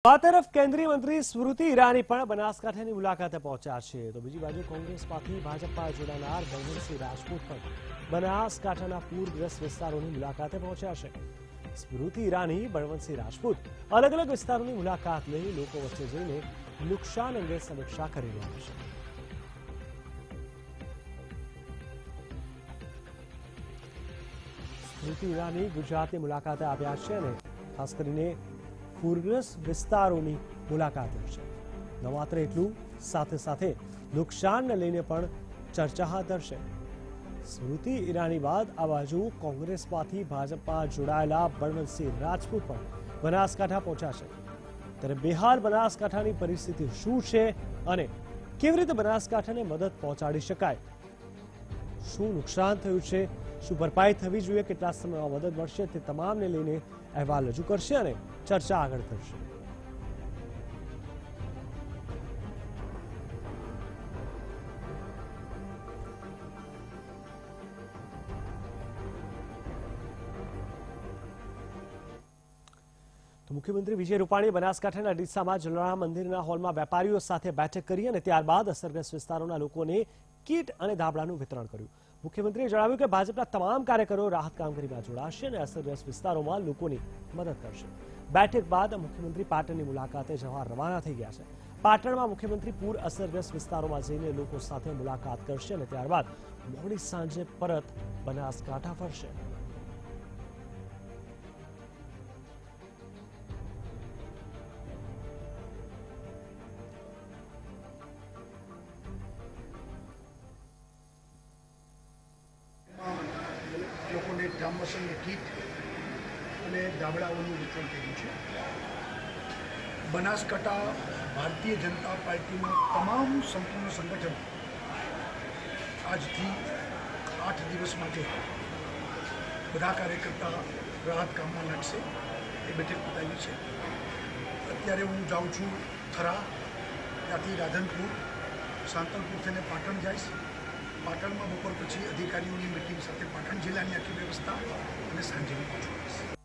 આ તરફ કેન્દ્રીય મંત્રી સ્મૃતિ ઈરાની પણ બનાસકાંઠાની મુલાકાતે પહોંચ્યા છે તો બીજી બાજુ કોંગ્રેસમાંથી ભાજપમાં જોડાનાર બળવંતસિંહ રાજપૂત પણ બનાસકાંઠાના પૂરગ્રસ્ત વિસ્તારોની મુલાકાતે પહોંચ્યા છે। સ્મૃતિ ઈરાની બળવંતસિંહ રાજપૂત અલગ અલગ વિસ્તારોની મુલાકાત લઈ લોકો વચ્ચે જઈને નુકસાન અંગે સમીક્ષા કરી રહ્યા છે। સ્મૃતિ ઈરાની ગુજરાતની મુલાકાતે આવ્યા છે અને ખાસ કરીને પૂરગ્રસ્ત વિસ્તારોની મુલાકાત લેશે। ન માત્ર એટલું સાથે સાથે નુકસાનને લઈને પણ ચર્ચા હાથ ધરશે। સ્મૃતિ ઈરાની બાદ આ બાજુ કોંગ્રેસમાંથી ભાજપમાં જોડાયેલા બળવંતસિંહ રાજપૂત પણ બનાસકાંઠા પહોંચ્યા છે। ત્યારે બેહાલ બનાસકાંઠાની પરિસ્થિતિ શું છે અને કેવી રીતે બનાસકાંઠાને મદદ પહોંચાડી શકાય, શું નુકસાન થયું છે, શું ભરપાઈ થવી જોઈએ, કેટલા સમયમાં મદદ મળશે, તે તમામને લઈને અહેવાલ રજૂ કરશે અને ચર્ચા આગળ કરશે। તો મુખ્યમંત્રી વિજય રૂપાણીએ બનાસકાંઠાના ડીસામાં જલારામ મંદિરના હોલમાં વેપારીઓ સાથે બેઠક કરી અને ત્યારબાદ અસરગ્રસ્ત વિસ્તારોના લોકોને કીટ અને ધાબળાનું વિતરણ કર્યું। મુખ્યમંત્રીએ જણાવ્યું કે ભાજપના તમામ કાર્યકરો રાહત કામગીરીમાં જોડાશે અને અસરગ્રસ્ત વિસ્તારોમાં લોકોની મદદ કરશે। બેઠક બાદ મુખ્યમંત્રી પાટણની મુલાકાતે જવા રવાના થઈ ગયા છે। પાટણમાં મુખ્યમંત્રી પૂર અસરગ્રસ્ત વિસ્તારોમાં જઈને લોકો સાથે મુલાકાત કરશે અને ત્યારબાદ મોડી સાંજે પરત બનાસકાંઠા ફરશે। લોકોને જામવસંતની કીટ અને ધાબળાઓનું વિતરણ કર્યું છે। બનાસકાંઠા ભારતીય જનતા પાર્ટીનું તમામ સંપૂર્ણ સંગઠન આજથી 8 દિવસ માટે બધા કાર્યકર્તા રાહત કામમાં લાગશે એ બેઠક બતાવી છે। અત્યારે હું જાઉં છું થરા, ત્યાંથી રાધનપુર, સાંતલપુર થઈને પાટણ જઈશ। પાટણમાં બપોર પછી અધિકારીઓની મિટિંગ સાથે પાટણ જિલ્લાની આખી વ્યવસ્થા અને સાંજે પાછું આવીશ।